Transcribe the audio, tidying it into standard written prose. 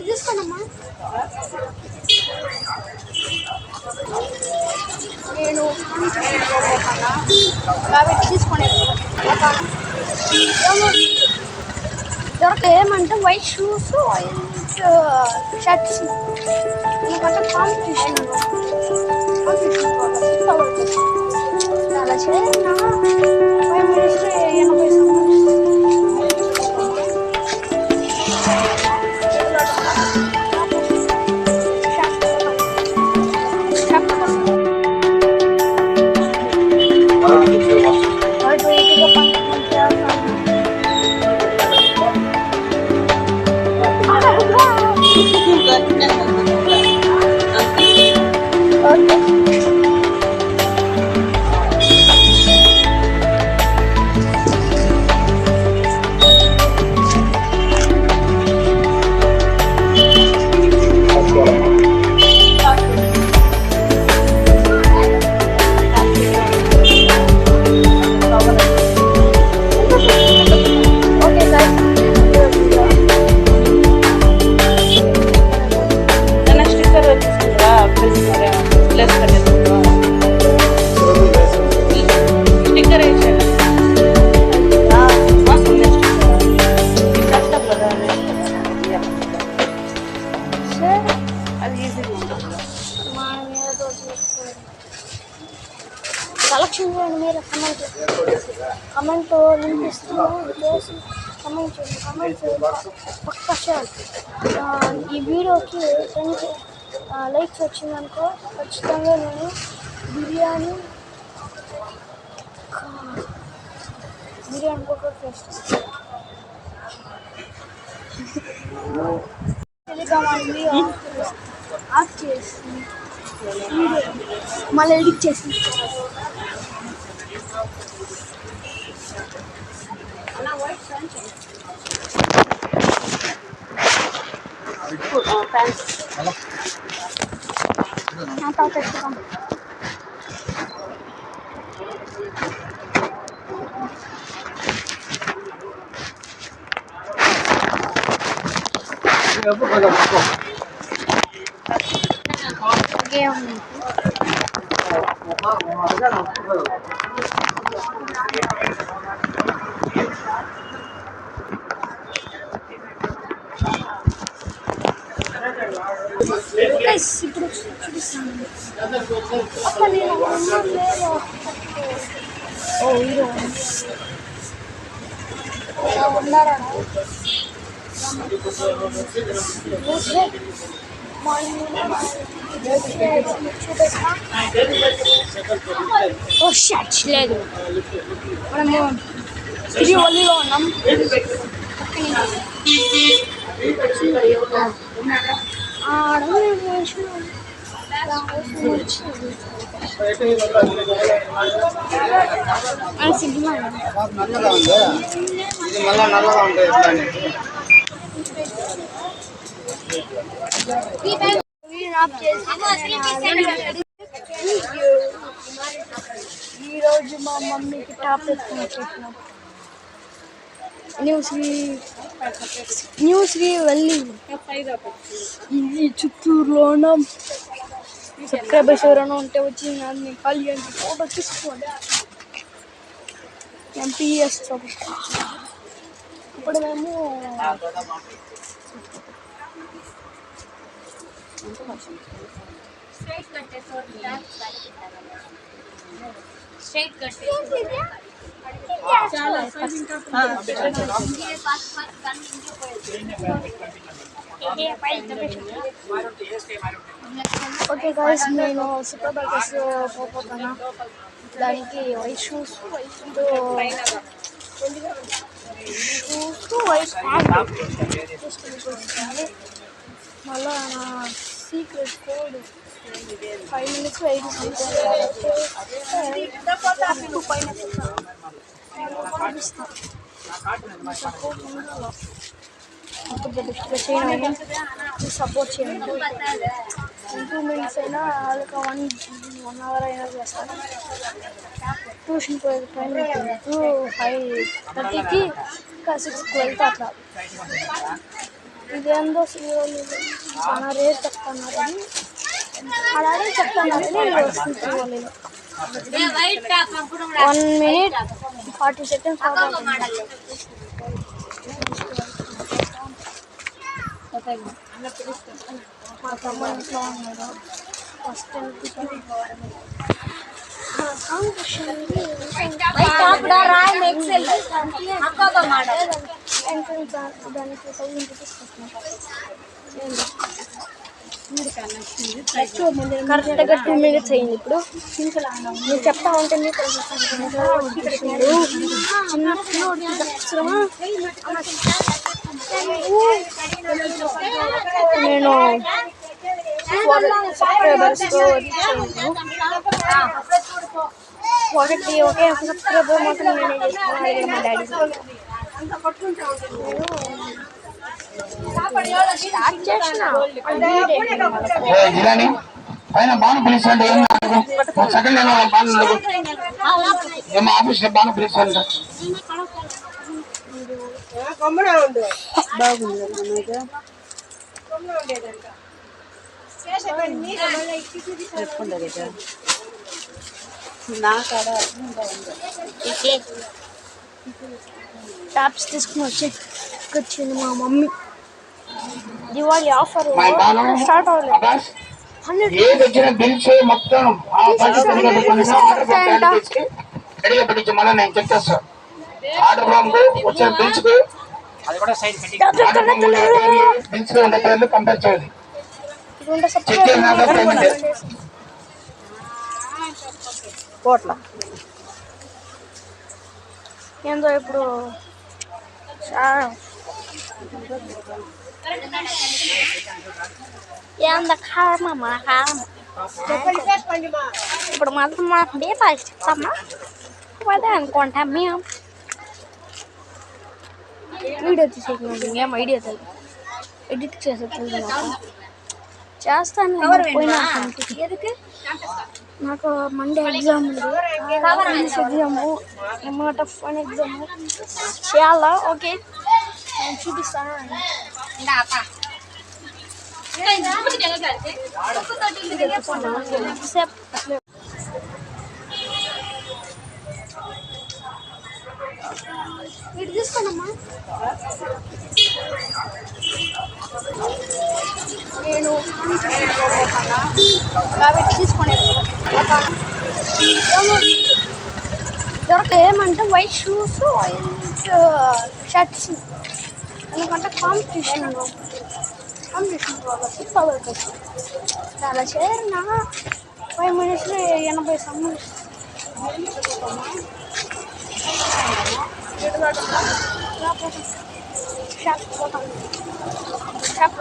తీసుకోనమ్మా. నేను కాబట్టి తీసుకునే దొరక ఏమంటే వైట్ షూస్ వైట్ షర్ట్స్ ఎందుకంటే కాంపిటీషన్ అలా చేసిన 5 minutes 80 కలెక్షన్ చేయండి మీరు. కమెంట్ లింక్ ఇస్తున్నాను చేసి కమెంట్ చేయండి. కమెంట్ పక్కా చేయాలి. ఈ వీడియోకి 10 లైక్స్ వచ్చిందనుకో ఖచ్చితంగా నేను బిర్యానీ కూడా చేస్తాను. టెలిగ్రామ్ ఆఫ్ చేసి మళ్ళీ ఎడిట్ చేసి పెట్టుకుంటాం. ఇప్పుడు చూపిస్తాను. ఉన్నారా లేదు మనము ఇది ఒలిలో ఉన్నాం. ఈరోజు మా మమ్మీకి టాప్ ఎత్తుకున్నాం. న్యూస్కి వెళ్ళి ఇది చిత్తూరులో ఉన్నాం. సబ్స్క్రైబర్స్ ఎవరైనా ఉంటే వచ్చి నన్ను కాల్ చేయండి. ఫోటో తీసుకోండి. ఎంపీఎస్ ఇప్పుడు మేము ఓకే గాయ్స్, నేను సూపర్ బర్గర్స్ పోతున్నా. దానికి వైట్ షూస్ వైట్ మళ్ళా నా సీక్రెట్ కోడ్ 5 minutes 80 సపోర్ట్ చేయండి. 2 minutes అయినా వాళ్ళకి 1 hour అయినా చేస్తాను. ట్యూషన్ పోయే టైం 5:30కి ఇంకా 6కి వెళ్తే అట్లా ఇదేందో శ్రీవల్లి చాలా రేట్ చెప్తున్నారు అని అలాగే చెప్తున్నారు వస్తుంది శ్రీవల్లిలో 1 minute 40 seconds మా తమ్ముడు ఇంట్లో ఉన్నాడు ఫస్ట్ కరెక్ట్గా 2 minutes అయింది ఇప్పుడు మీరు చెప్తా ఉంటే నేను సబ్స్క్రైబర్స్తో ఒకే ఒక సబ్స్క్రైబర్ మాత్రం నేనే చేసుకున్నాను మా డాడీ స్టార్ట్ చేసిన పైన బాను పిలిచండి సెకండ్ బాను ఆఫీస్ బాను పిలిచండి టాప్స్ తీసుకుని వచ్చింది మా మమ్మీ దివాళీ ఆఫర్ స్టార్ట్ అవ్వలేదు ఏది వచ్చిన బిల్స్ మొత్తం రెడీగా పెట్టించి మళ్ళీ నేను చెక్ చేస్తాను ఆర్డర్ రూమ్ వచ్చిన బిల్స్ బిల్స్ ఉండే పేర్లు కంపేర్ చేయాలి చెక్ చేసినాక పేమెంట్ కోట్ల ఏందో ఇప్పుడు ఏంద కారమమ్మా కారం ఇప్పుడు మాత్రం మాకు డేటా ఇస్తామా అదే అనుకుంటా మేము వీడియో తీసేది ఏం ఐడియా తెలియదు ఎడిట్ చేసేది చేస్తాను పోయినా నాకు మండే ఎగ్జామ్ ఉంది ఎగ్జాము ఏమాట ఫన్ ఎగ్జామ్ చేయాలా ఓకే నేను చూపిస్తాను ఇటు తీసుకోనమ్మా నేను కాబట్టి తీసుకునేది దొరక ఏమంటే వైట్ షూస్ వైట్ షర్ట్స్ ఎందుకంటే కాంపిటీషన్ వాళ్ళకి పవర్కి చాలా చేరిన 5 minutes 80 సమ్ములు షాప్